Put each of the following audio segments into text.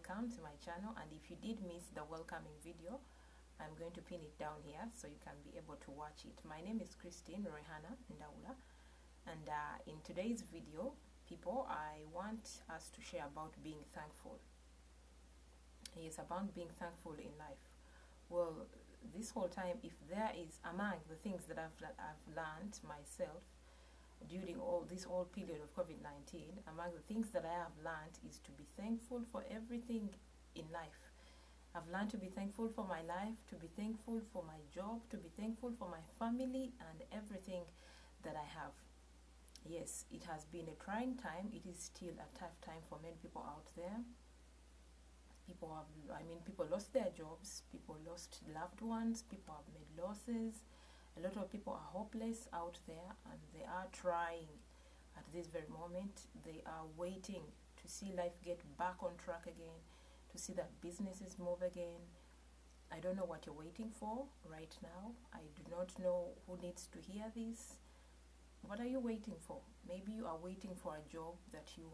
welcome to my channel, and if you did miss the welcoming video, I'm going to pin it down here so you can be able to watch it. My name is Christine Rehana Ndaula, and in today's video, people, I want us to share about being thankful. Yes, about being thankful in life. Well, this whole time, if there is among the things that I've learned myself during this whole period of COVID-19, among the things that I have learned is to be thankful for everything in life. I've learned to be thankful for my life, to be thankful for my job, to be thankful for my family and everything that I have. Yes, it has been a trying time. It is still a tough time for many people out there. People lost their jobs, people lost loved ones, people have made losses. A lot of people are hopeless out there, and they are trying at this very moment. They are waiting to see life get back on track again, to see that businesses move again. I don't know what you're waiting for right now. I do not know who needs to hear this. What are you waiting for? Maybe you are waiting for a job that you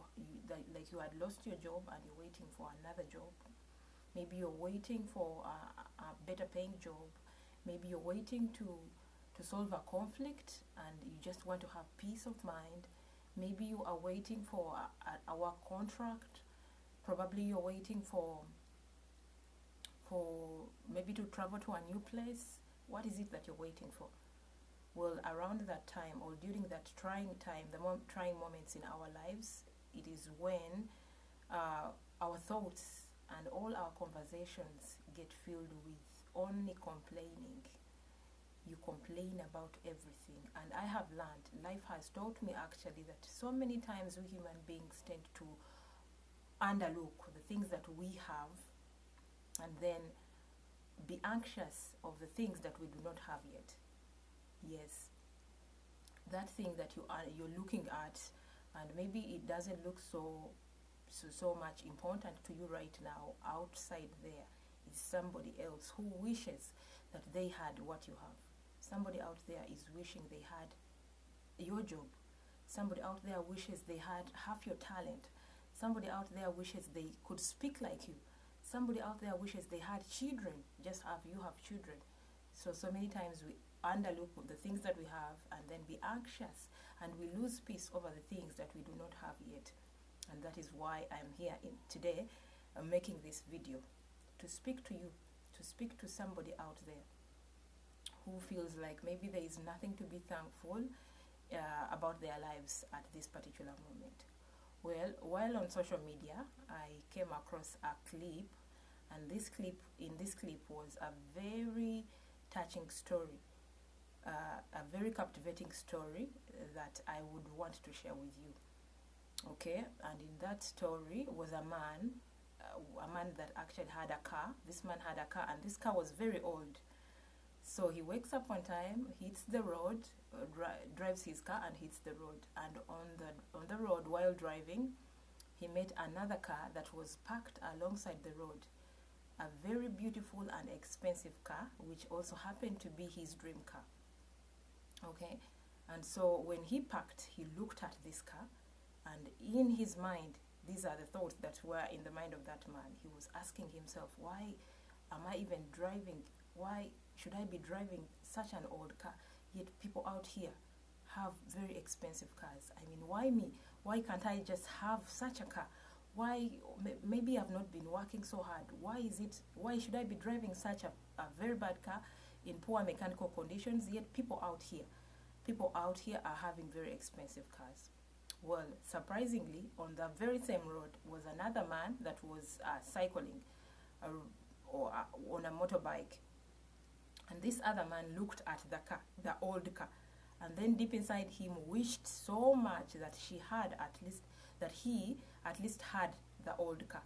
had lost your job and you're waiting for another job. Maybe you're waiting for a better paying job. Maybe you're waiting to solve a conflict and you just want to have peace of mind. Maybe you are waiting for a work contract. Probably you're waiting for maybe to travel to a new place. What is it that you're waiting for? Well, around that time, or during that trying time, the trying moments in our lives, it is when our thoughts and all our conversations get filled with only complaining. You complain about everything. And I have learned, life has taught me actually, that so many times we human beings tend to underlook the things that we have and then be anxious of the things that we do not have yet. Yes, that thing that you're looking at, and maybe it doesn't look so much important to you right now. Outside there is somebody else who wishes that they had what you have. Somebody out there is wishing they had your job. Somebody out there wishes they had half your talent. Somebody out there wishes they could speak like you. Somebody out there wishes they had children, just as you have children. So many times we underlook the things that we have and then be anxious, and we lose peace over the things that we do not have yet. And that is why I'm here today making this video, to speak to you, to speak to somebody out there who feels like maybe there is nothing to be thankful about their lives at this particular moment. Well, while on social media, I came across a clip, and in this clip was a very touching story, a very captivating story that I would want to share with you. Okay, and in that story was a man that actually had a car. This man had a car, and this car was very old. So he wakes up one time, hits the road, drives his car and hits the road. And on the road, while driving, he met another car that was parked alongside the road. A very beautiful and expensive car, which also happened to be his dream car. Okay, and so when he parked, he looked at this car, and in his mind, these are the thoughts that were in the mind of that man. He was asking himself, why am I even driving? Why should I be driving such an old car? Yet people out here have very expensive cars. I mean, why me? Why can't I just have such a car? Why? Maybe I've not been working so hard. Why should I be driving such a very bad car in poor mechanical conditions? Yet people out here are having very expensive cars. Well, surprisingly, on the very same road was another man that was cycling or on a motorbike. And this other man looked at the car, the old car, and then deep inside him wished so much that he at least had the old car.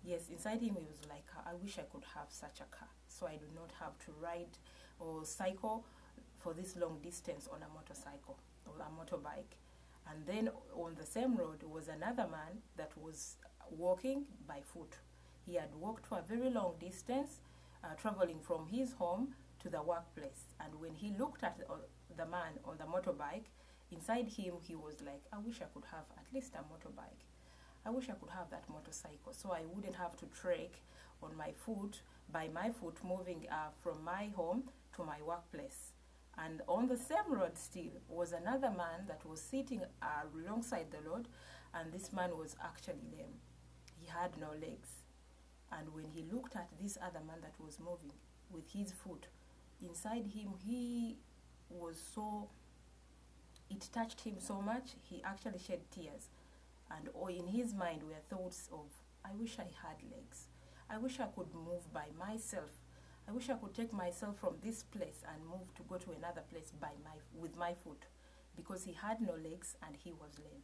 Yes, inside him he was like, I wish I could have such a car, so I do not have to ride or cycle for this long distance on a motorcycle or a motorbike. And then on the same road was another man that was walking by foot. He had walked for a very long distance, traveling from his home to the workplace. And when he looked at the man on the motorbike, inside him he was like, I wish I could have at least a motorbike. I wish I could have that motorcycle so I wouldn't have to trek on my foot, by my foot, moving from my home to my workplace. And on the same road still was another man that was sitting alongside the road, and this man was actually lame. He had no legs. And when he looked at this other man that was moving with his foot, inside him, he was so, it touched him so much, he actually shed tears. And in his mind were thoughts of, I wish I had legs. I wish I could move by myself. I wish I could take myself from this place and move to go to another place with my foot, because he had no legs and he was lame.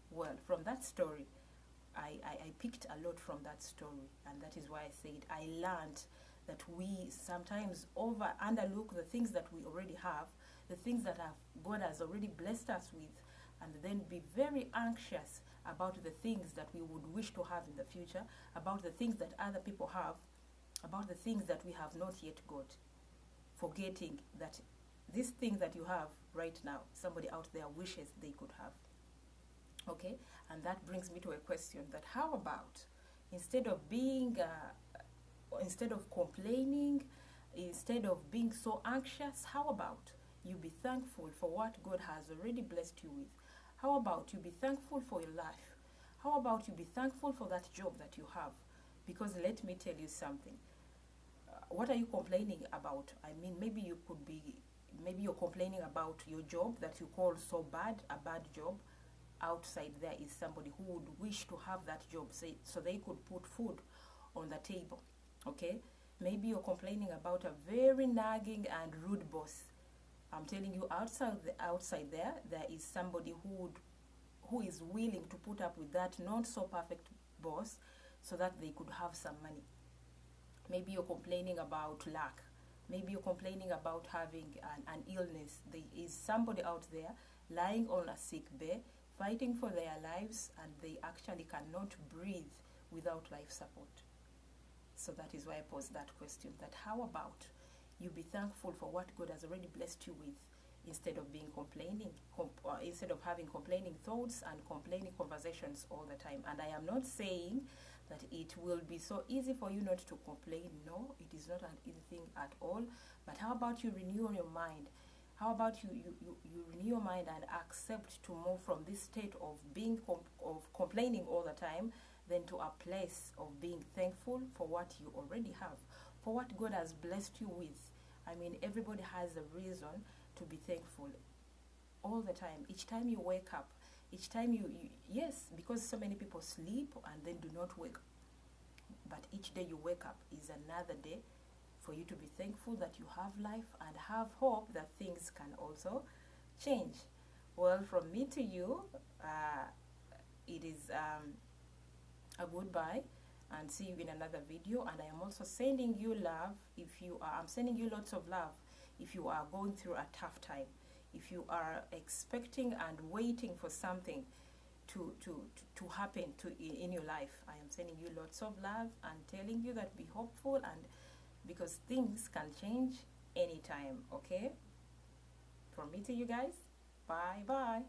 Well, from that story, I picked a lot from that story, and that is why I said I learned that we sometimes underlook the things that we already have, the things that God has already blessed us with, and then be very anxious about the things that we would wish to have in the future, about the things that other people have, about the things that we have not yet got, forgetting that this thing that you have right now, somebody out there wishes they could have. Okay, and that brings me to a question, that how about instead of complaining, instead of being so anxious, how about you be thankful for what God has already blessed you with? How about you be thankful for your life? How about you be thankful for that job that you have? Because let me tell you something. What are you complaining about? I mean, maybe you're complaining about your job that you call so bad, a bad job. Outside there is somebody who would wish to have that job, so they could put food on the table. Okay? Maybe you're complaining about a very nagging and rude boss. I'm telling you, outside there is somebody who is willing to put up with that not so perfect boss so that they could have some money. Maybe you're complaining about lack. Maybe you're complaining about having an illness. There is somebody out there lying on a sick bed, fighting for their lives, and they actually cannot breathe without life support. So that is why I posed that question, that how about you be thankful for what God has already blessed you with, instead of being instead of having complaining thoughts and complaining conversations all the time. And I am not saying that it will be so easy for you not to complain. No, it is not an easy thing at all. But how about you renew your mind? How about you renew your mind and accept to move from this state of being of complaining all the time, then to a place of being thankful for what you already have, for what God has blessed you with. I mean, everybody has a reason to be thankful all the time. Each time you wake up, each time yes, because so many people sleep and then do not wake. But each day you wake up is another day for you to be thankful that you have life and have hope that things can also change. Well, from me to you, it is a goodbye, and see you in another video. And I am also sending you love. I'm sending you lots of love if you are going through a tough time, if you are expecting and waiting for something to happen in your life. I am sending you lots of love and telling you that be hopeful, and because things can change anytime. Okay, from me to you guys, bye bye.